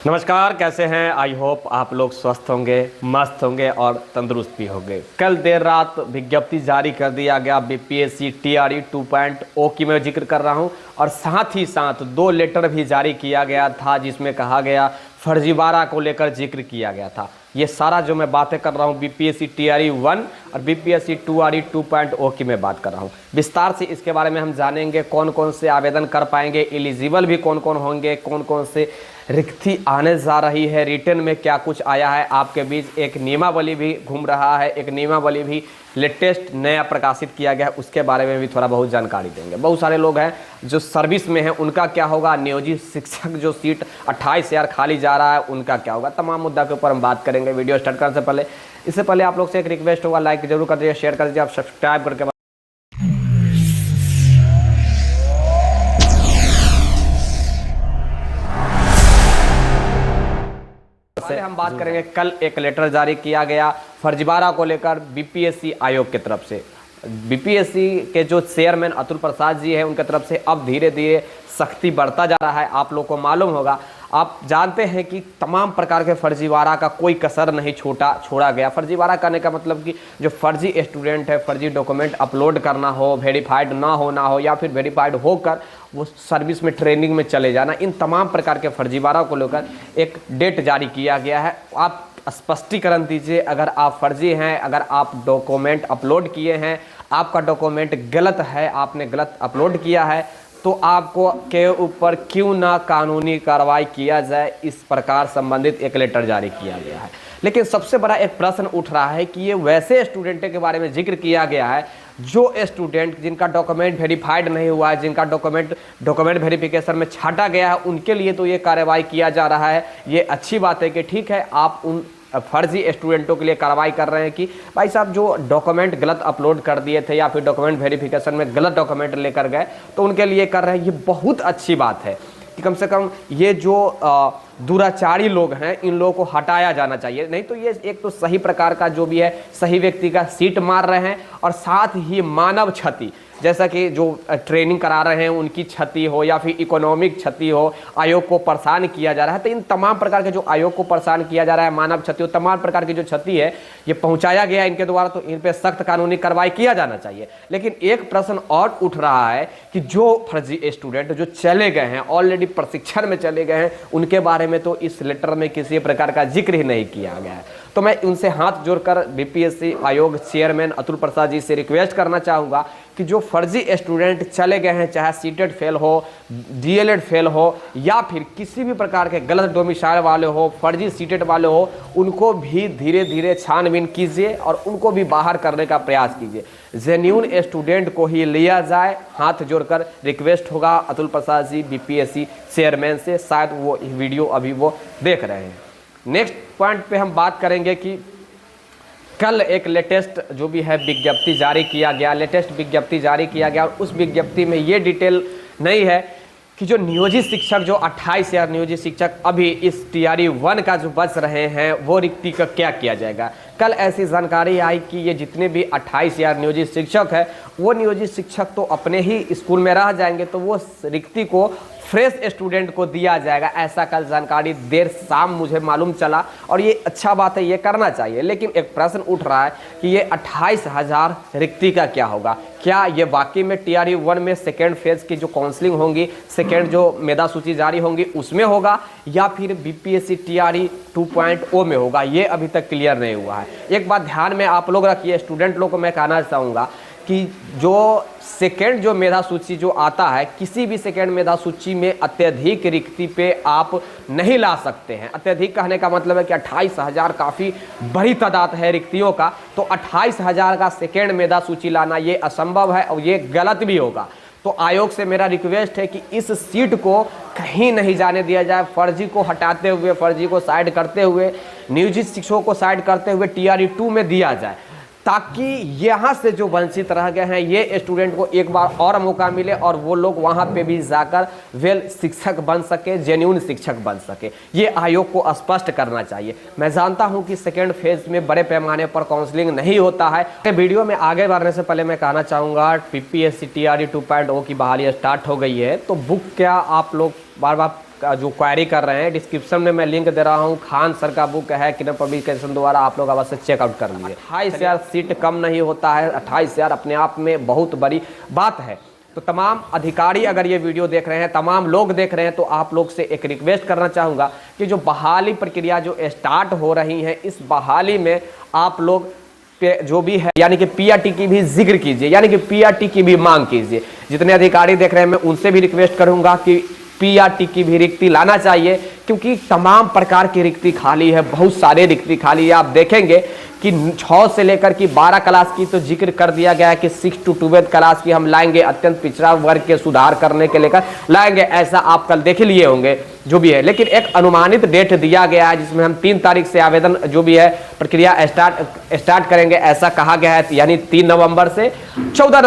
नमस्कार, कैसे हैं? आई होप आप लोग स्वस्थ होंगे, मस्त होंगे और तंदुरुस्त भी होंगे। कल देर रात विज्ञप्ति जारी कर दिया गया बीपीएससी टीआरई 2.0 की मैं जिक्र कर रहा हूं, और साथ ही साथ 2 लेटर भी जारी किया गया था जिसमें कहा गया फर्जीवाड़ा को लेकर जिक्र किया गया था। ये सारा जो मैं बातें कर रहा हूँ बीपीएससी टीआरई 1 और बीपीएससी टीआरई 2.0 की मैं बात कर रहा हूँ। विस्तार से इसके बारे में हम जानेंगे, कौन कौन से आवेदन कर पाएंगे, एलिजिबल भी कौन कौन होंगे, कौन कौन से रिक्ति आने जा रही है, रिटर्न में क्या कुछ आया है। आपके बीच एक नियमावली भी घूम रहा है, एक नियमावली भी लेटेस्ट नया प्रकाशित किया गया है, उसके बारे में भी थोड़ा बहुत जानकारी देंगे। बहुत सारे लोग हैं जो सर्विस में हैं, उनका क्या होगा, नियोजित शिक्षक जो सीट 28,000 खाली जा रहा है उनका क्या होगा, तमाम मुद्दा के ऊपर हम बात करेंगे। वीडियो स्टार्ट करने से पहले इससे पहले आप लोग से एक रिक्वेस्ट होगा, लाइक जरूर कर दीजिए, शेयर कर दीजिए, आप सब्सक्राइब करके हम बात करेंगे। कल एक लेटर जारी किया गया फर्जीवाड़ा को लेकर बीपीएससी आयोग की तरफ से। बीपीएससी के जो चेयरमैन अतुल प्रसाद जी हैं उनकी तरफ से अब धीरे धीरे सख्ती बढ़ता जा रहा है। आप लोग को मालूम होगा, आप जानते हैं कि तमाम प्रकार के फर्जीवाड़ा का कोई कसर नहीं छोड़ा गया। फर्जीवाड़ा करने का मतलब कि जो फर्जी स्टूडेंट है, फर्जी डॉक्यूमेंट अपलोड करना हो, वेरीफाइड ना हो या फिर वेरीफाइड होकर वो सर्विस में ट्रेनिंग में चले जाना, इन तमाम प्रकार के फर्जीवाड़ा को लेकर एक डेट जारी किया गया है। आप स्पष्टीकरण दीजिए, अगर आप फर्जी हैं, अगर आप डॉक्यूमेंट अपलोड किए हैं, आपका डॉक्यूमेंट गलत है, आपने गलत अपलोड किया है, तो आपको के ऊपर क्यों ना कानूनी कार्रवाई किया जाए, इस प्रकार संबंधित एक लेटर जारी किया गया है। लेकिन सबसे बड़ा एक प्रश्न उठ रहा है कि ये वैसे स्टूडेंट के बारे में जिक्र किया गया है जो स्टूडेंट जिनका डॉक्यूमेंट वेरीफाइड नहीं हुआ है, जिनका डॉक्यूमेंट वेरिफिकेशन में छाटा गया है, उनके लिए तो ये कार्रवाई किया जा रहा है। ये अच्छी बात है कि ठीक है, आप उन फर्जी स्टूडेंटों के लिए कार्रवाई कर रहे हैं कि भाई साहब जो डॉक्यूमेंट गलत अपलोड कर दिए थे या फिर डॉक्यूमेंट वेरिफिकेशन में गलत डॉक्यूमेंट लेकर गए, तो उनके लिए कर रहे हैं। ये बहुत अच्छी बात है कि कम से कम ये जो दुराचारी लोग हैं इन लोगों को हटाया जाना चाहिए। नहीं तो ये एक तो सही प्रकार का जो भी है सही व्यक्ति का सीट मार रहे हैं, और साथ ही मानव क्षति, जैसा कि जो ट्रेनिंग करा रहे हैं उनकी क्षति हो या फिर इकोनॉमिक क्षति हो, आयोग को परेशान किया जा रहा है। तो इन तमाम प्रकार के जो आयोग को परेशान किया जा रहा है, मानव क्षति हो, तमाम प्रकार की जो क्षति है ये पहुंचाया गया है इनके द्वारा, तो इन पे सख्त कानूनी कार्रवाई किया जाना चाहिए। लेकिन एक प्रश्न और उठ रहा है कि जो फर्जी स्टूडेंट जो चले गए हैं, ऑलरेडी प्रशिक्षण में चले गए हैं, उनके बारे में तो इस लेटर में किसी प्रकार का जिक्र ही नहीं किया गया है। तो मैं उनसे हाथ जोड़कर बीपीएससी आयोग चेयरमैन अतुल प्रसाद जी से रिक्वेस्ट करना चाहूँगा कि जो फर्जी स्टूडेंट चले गए हैं, चाहे सीटेट फेल हो, डीएलएड फेल हो या फिर किसी भी प्रकार के गलत डोमिसाइल वाले हो, फर्जी सीटेट वाले हो, उनको भी धीरे धीरे छानबीन कीजिए और उनको भी बाहर करने का प्रयास कीजिए। जेन्युइन स्टूडेंट को ही लिया जाए। हाथ जोड़कर रिक्वेस्ट होगा अतुल प्रसाद जी बीपीएससी चेयरमैन से, शायद वो वीडियो अभी वो देख रहे हैं। नेक्स्ट पॉइंट पे हम बात करेंगे कि कल एक लेटेस्ट जो भी है विज्ञप्ति जारी किया गया, लेटेस्ट विज्ञप्ति जारी किया गया, और उस विज्ञप्ति में ये डिटेल नहीं है कि जो नियोजित शिक्षक जो 28,000 नियोजित शिक्षक अभी इस टीआरई 1 का जो बच रहे हैं वो रिक्ति का क्या किया जाएगा। कल ऐसी जानकारी आई कि ये जितने भी 28,000 नियोजित शिक्षक है, वो नियोजित शिक्षक तो अपने ही स्कूल में रह जाएंगे, तो वो रिक्ति को फ्रेश स्टूडेंट को दिया जाएगा। ऐसा कल जानकारी देर शाम मुझे मालूम चला, और ये अच्छा बात है, ये करना चाहिए। लेकिन एक प्रश्न उठ रहा है कि ये 28,000 रिक्ति का क्या होगा। क्या ये वाकई में टीआरई 1 में सेकेंड फेज की जो काउंसलिंग होंगी, सेकेंड जो मेधा सूची जारी होंगी उसमें होगा, या फिर बीपीएससी टीआरई 2.0 में होगा, ये अभी तक क्लियर नहीं हुआ है। एक बात ध्यान में आप लोग रखिए, स्टूडेंट लोग को मैं कहना चाहूँगा कि जो सेकेंड जो मेधा सूची जो आता है, किसी भी सेकेंड मेधा सूची में अत्यधिक रिक्ति पे आप नहीं ला सकते हैं। अत्यधिक कहने का मतलब है कि 28,000 काफ़ी बड़ी तादाद है रिक्तियों का, तो 28,000 का सेकेंड मेधा सूची लाना ये असंभव है और ये गलत भी होगा। तो आयोग से मेरा रिक्वेस्ट है कि इस सीट को कहीं नहीं जाने दिया जाए। फर्जी को हटाते हुए, फर्जी को साइड करते हुए, नियोजित शिक्षकों को साइड करते हुए टीआरई 2 में दिया जाए, ताकि यहाँ से जो वंचित रह गए हैं ये स्टूडेंट को एक बार और मौका मिले और वो लोग वहाँ पे भी जाकर वेल शिक्षक बन सके, जेन्युइन शिक्षक बन सके। ये आयोग को स्पष्ट करना चाहिए। मैं जानता हूँ कि सेकेंड फेज में बड़े पैमाने पर काउंसलिंग नहीं होता है। वीडियो में आगे बढ़ने से पहले मैं कहना चाहूँगा बीपीएससी टीआरई 2.0 की बहाली स्टार्ट हो गई है, तो बुक क्या आप लोग बार बार जो क्वेरी कर रहे हैं, डिस्क्रिप्शन में मैं लिंक दे रहा हूं, खान सर का बुक है किरण पब्लिकेशन द्वारा, आप लोग अवश्य चेकआउट कर लीजिए। 28,000 सीट कम नहीं होता है, 28,000 अपने आप में बहुत बड़ी बात है। तो तमाम अधिकारी अगर ये वीडियो देख रहे हैं, तमाम लोग देख रहे हैं, तो आप लोग से एक रिक्वेस्ट करना चाहूँगा कि जो बहाली प्रक्रिया जो स्टार्ट हो रही है, इस बहाली में आप लोग जो भी है यानी कि पीआरटी की भी जिक्र कीजिए, यानी कि पीआरटी की भी मांग कीजिए। जितने अधिकारी देख रहे हैं मैं उनसे भी रिक्वेस्ट करूंगा कि पीआरटी की भी रिक्ति लाना चाहिए, क्योंकि तमाम प्रकार की रिक्ति खाली है, बहुत सारे रिक्ति खाली है। आप देखेंगे कि 6 से लेकर कि 12 क्लास की तो जिक्र कर दिया गया है कि 6 to 12 क्लास की हम लाएंगे, अत्यंत पिछड़ा वर्ग के सुधार करने के लेकर लाएंगे, ऐसा आप कल देख लिए होंगे जो भी है। लेकिन एक अनुमानित डेट दिया गया है जिसमें हम 3 तारीख से आवेदन जो भी है प्रक्रिया स्टार्ट करेंगे, ऐसा कहा गया है। यानी 3 नवंबर से 14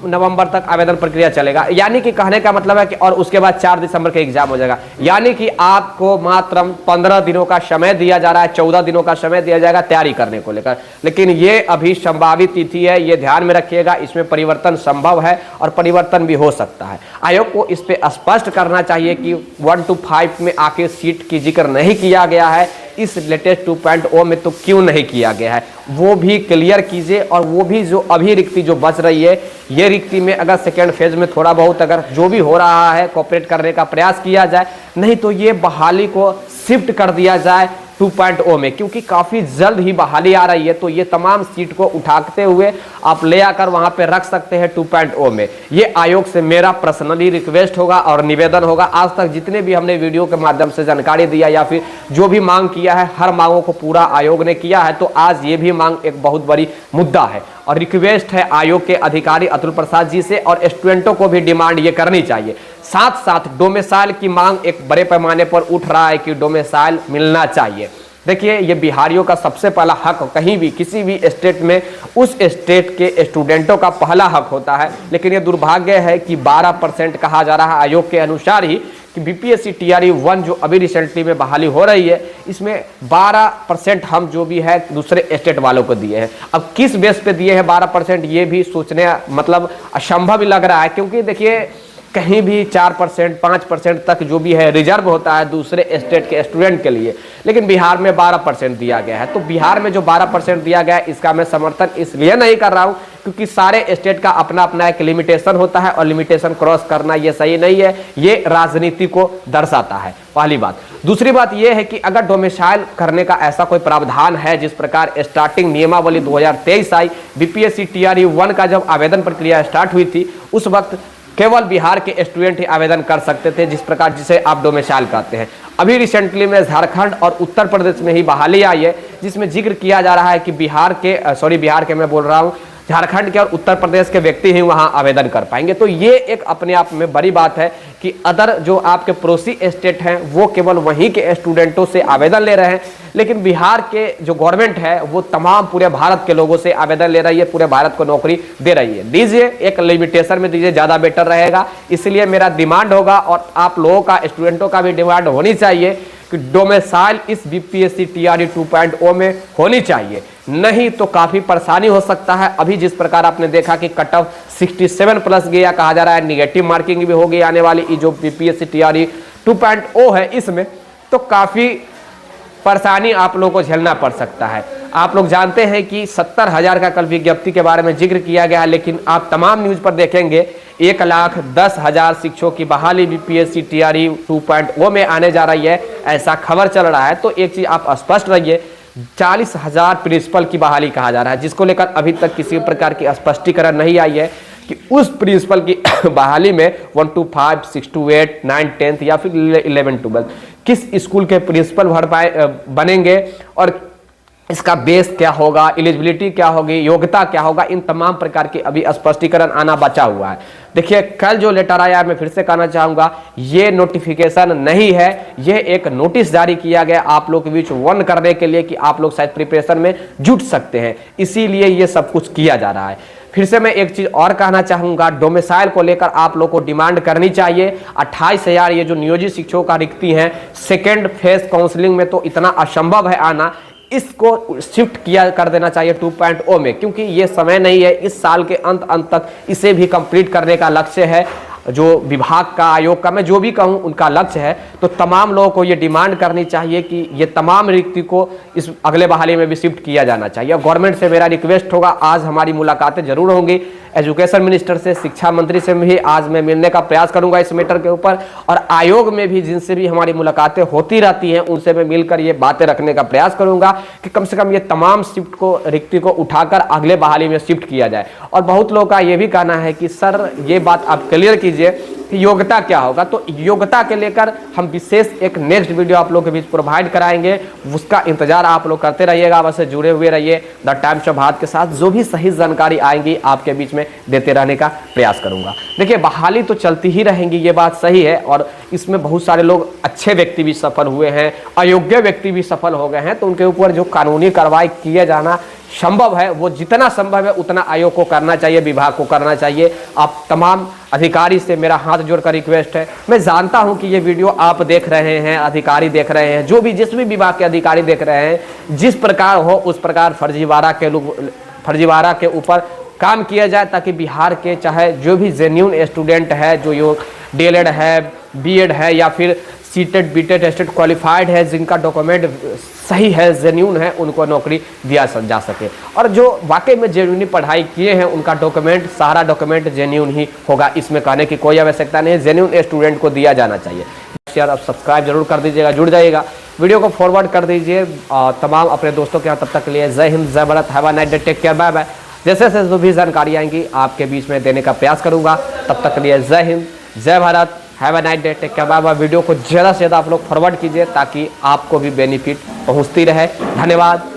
नवंबर तक आवेदन प्रक्रिया चलेगा। यानी कि कहने का मतलब है कि और उसके बाद 4 दिसंबर के एग्जाम हो जाएगा। यानी कि आपको मात्र 15 दिनों का समय दिया जा रहा है, 14 दिनों का समय दिया जाएगा तैयारी करने को लेकर। लेकिन ये अभी संभावित तिथि है, ये ध्यान में रखिएगा, इसमें परिवर्तन संभव है और परिवर्तन भी हो सकता है। आयोग को इस पे स्पष्ट करना चाहिए कि 1 to 5 में आके सीट की जिक्र नहीं किया गया है, इस लेटेस्ट 2.0 में तो क्यों नहीं किया गया है, वो भी क्लियर कीजिए। और वो भी जो अभी रिक्ति जो बच रही है, ये रिक्ति में अगर सेकेंड फेज में थोड़ा बहुत अगर जो भी हो रहा है कोऑपरेट करने का प्रयास किया जाए, नहीं तो ये बहाली को शिफ्ट कर दिया जाए 2.0 में, क्योंकि काफ़ी जल्द ही बहाली आ रही है। तो ये तमाम सीट को उठाते हुए आप ले आकर वहाँ पे रख सकते हैं 2.0 में। ये आयोग से मेरा पर्सनली रिक्वेस्ट होगा और निवेदन होगा। आज तक जितने भी हमने वीडियो के माध्यम से जानकारी दिया या फिर जो भी मांग किया है, हर मांगों को पूरा आयोग ने किया है। तो आज ये भी मांग एक बहुत बड़ी मुद्दा है और रिक्वेस्ट है आयोग के अधिकारी अतुल प्रसाद जी से, और स्टूडेंटों को भी डिमांड ये करनी चाहिए। साथ साथ डोमिसाइल की मांग एक बड़े पैमाने पर उठ रहा है कि डोमिसाइल मिलना चाहिए। देखिए, ये बिहारियों का सबसे पहला हक, कहीं भी किसी भी स्टेट में उस स्टेट के स्टूडेंटों का पहला हक होता है। लेकिन ये दुर्भाग्य है कि 12% कहा जा रहा है आयोग के अनुसार ही कि बीपीएससी टीआरई 1 जो अभी रिसेंटली में बहाली हो रही है, इसमें 12% हम जो भी है दूसरे स्टेट वालों को दिए हैं। अब किस बेस पे दिए हैं 12%, ये भी सोचने मतलब असंभव ही लग रहा है, क्योंकि देखिए कहीं भी 4% 5% तक जो भी है रिजर्व होता है दूसरे स्टेट के स्टूडेंट के लिए, लेकिन बिहार में 12% दिया गया है। तो बिहार में जो 12% दिया गया है, इसका मैं समर्थन इसलिए नहीं कर रहा हूँ क्योंकि सारे स्टेट का अपना अपना एक लिमिटेशन होता है और लिमिटेशन क्रॉस करना ये सही नहीं है, ये राजनीति को दर्शाता है, पहली बात। दूसरी बात ये है कि अगर डोमिसाइल करने का ऐसा कोई प्रावधान है, जिस प्रकार स्टार्टिंग नियमावली 2023 आई, बीपीएससी टीआरई 1 का जब आवेदन प्रक्रिया स्टार्ट हुई थी, उस वक्त केवल बिहार के स्टूडेंट ही आवेदन कर सकते थे, जिस प्रकार जिसे आप डोमिसाइल कहते हैं। अभी रिसेंटली में झारखंड और उत्तर प्रदेश में ही बहाली आई है, जिसमें जिक्र किया जा रहा है कि बिहार के मैं बोल रहा हूँ, झारखंड के और उत्तर प्रदेश के व्यक्ति ही वहां आवेदन कर पाएंगे। तो ये एक अपने आप में बड़ी बात है कि अदर जो आपके पड़ोसी स्टेट हैं वो केवल वहीं के स्टूडेंटों से आवेदन ले रहे हैं, लेकिन बिहार के जो गवर्नमेंट है वो तमाम पूरे भारत के लोगों से आवेदन ले रही है, पूरे भारत को नौकरी दे रही है। दीजिए, एक लिमिटेशन में दीजिए, ज़्यादा बेटर रहेगा। इसलिए मेरा डिमांड होगा और आप लोगों का, स्टूडेंटों का भी डिमांड होनी चाहिए कि डोमिसाइल इस बीपीएससी टीआरई 2.0 में होनी चाहिए, नहीं तो काफी परेशानी हो सकता है। अभी जिस प्रकार आपने देखा कि कट ऑफ 67 प्लस गया, कहा जा रहा है निगेटिव मार्किंग भी होगी आने वाली जो बीपीएससी टीआरई 2.0 है, इसमें तो काफी परेशानी आप लोगों को झेलना पड़ सकता है। आप लोग जानते हैं कि 70,000 का कल विज्ञप्ति के बारे में जिक्र किया गया है, लेकिन आप तमाम न्यूज पर देखेंगे 1,10,000 शिक्षकों की बहाली बीपीएससी टीआरई 2.0 में आने जा रही है, ऐसा खबर चल रहा है। तो एक चीज आप स्पष्ट रहिए, 40,000 प्रिंसिपल की बहाली कहा जा रहा है, जिसको लेकर अभी तक किसी प्रकार की स्पष्टीकरण नहीं आई है कि उस प्रिंसिपल की बहाली में 1 to 5, 6 to 8, 9, 10 या फिर 11 to 12 किस स्कूल के प्रिंसिपल बनेंगे और इसका बेस क्या होगा, एलिजिबिलिटी क्या होगी, योग्यता क्या होगा, इन तमाम प्रकार के अभी स्पष्टीकरण आना बचा हुआ है। देखिए, कल जो लेटर आया, मैं फिर से कहना चाहूंगा, ये नोटिफिकेशन नहीं है, ये एक नोटिस जारी किया गया आप लोग के बीच वन करने के लिए कि आप लोग शायद प्रिपरेशन में जुट सकते हैं, इसीलिए ये सब कुछ किया जा रहा है। फिर से मैं एक चीज और कहना चाहूंगा, डोमिसाइल को लेकर आप लोग को डिमांड करनी चाहिए। 28,000 ये जो नियोजित शिक्षकों का रिक्ति है, सेकेंड फेज काउंसलिंग में तो इतना असंभव है आना, इसको शिफ्ट किया कर देना चाहिए 2.0 में, क्योंकि ये समय नहीं है, इस साल के अंत तक इसे भी कंप्लीट करने का लक्ष्य है। जो विभाग का, आयोग का, मैं जो भी कहूँ उनका लक्ष्य है, तो तमाम लोगों को ये डिमांड करनी चाहिए कि ये तमाम रिक्ति को इस अगले बहाली में भी शिफ्ट किया जाना चाहिए। और गवर्नमेंट से मेरा रिक्वेस्ट होगा, आज हमारी मुलाकातें जरूर होंगी, एजुकेशन मिनिस्टर से, शिक्षा मंत्री से भी आज मैं मिलने का प्रयास करूंगा इस मैटर के ऊपर, और आयोग में भी जिनसे भी हमारी मुलाकातें होती रहती हैं उनसे मैं मिलकर ये बातें रखने का प्रयास करूंगा कि कम से कम ये तमाम शिफ्ट को, रिक्ति को उठाकर अगले बहाली में शिफ्ट किया जाए। और बहुत लोगों का ये भी कहना है कि सर ये बात आप क्लियर कीजिए कि योग्यता क्या होगा, तो योग्यता के लेकर हम विशेष एक नेक्स्ट वीडियो आप लोगों के बीच प्रोवाइड कराएंगे, उसका इंतजार आप लोग करते रहिएगा, बस जुड़े हुए रहिए द टाइम्स ऑफ भारत के साथ। जो भी सही जानकारी आएंगी आपके बीच में देते रहने का प्रयास करूंगा। देखिए बहाली तो चलती ही रहेंगी, ये बात सही है, और इसमें बहुत सारे लोग अच्छे व्यक्ति भी सफल हुए हैं, अयोग्य व्यक्ति भी सफल हो गए हैं, तो उनके ऊपर जो कानूनी कार्रवाई किया जाना संभव है वो जितना संभव है उतना आयोग को करना चाहिए, विभाग को करना चाहिए। आप तमाम अधिकारी से मेरा हाथ जोड़कर रिक्वेस्ट है, मैं जानता हूं कि ये वीडियो आप देख रहे हैं, अधिकारी देख रहे हैं, जो भी जिस भी विभाग के अधिकारी देख रहे हैं, जिस प्रकार हो उस प्रकार फर्जीवाड़ा के ऊपर काम किया जाए, ताकि बिहार के चाहे जो भी जेन्युइन स्टूडेंट है, जो डीएलएड है, बीएड है, या फिर सीटेड बीटेड टेस्टेड क्वालिफाइड है, जिनका डॉक्यूमेंट सही है, जेन्युइन है, उनको नौकरी दिया जा सके। और जो वाकई में जेन्युइन पढ़ाई किए हैं उनका डॉक्यूमेंट, सारा डॉक्यूमेंट जेन्युइन ही होगा, इसमें कहने की कोई आवश्यकता नहीं है, जेन्युइन स्टूडेंट को दिया जाना चाहिए। शेयर और सब्सक्राइब जरूर कर दीजिएगा, जुड़ जाइएगा, वीडियो को फॉरवर्ड कर दीजिए तमाम अपने दोस्तों के यहाँ। तब तक के लिए जय हिंद, जय Bharat, have a nice day, take care, bye bye. जैसे जैसे जो भी जानकारी आएंगी आपके बीच में देने का प्रयास करूंगा। तब तक के लिए जय हिंद, जय Bharat, have a nice day, take care, bye bye. Video को ज़्यादा से ज़्यादा आप लोग फॉरवर्ड कीजिए ताकि आपको भी बेनिफिट पहुंचती रहे। धन्यवाद।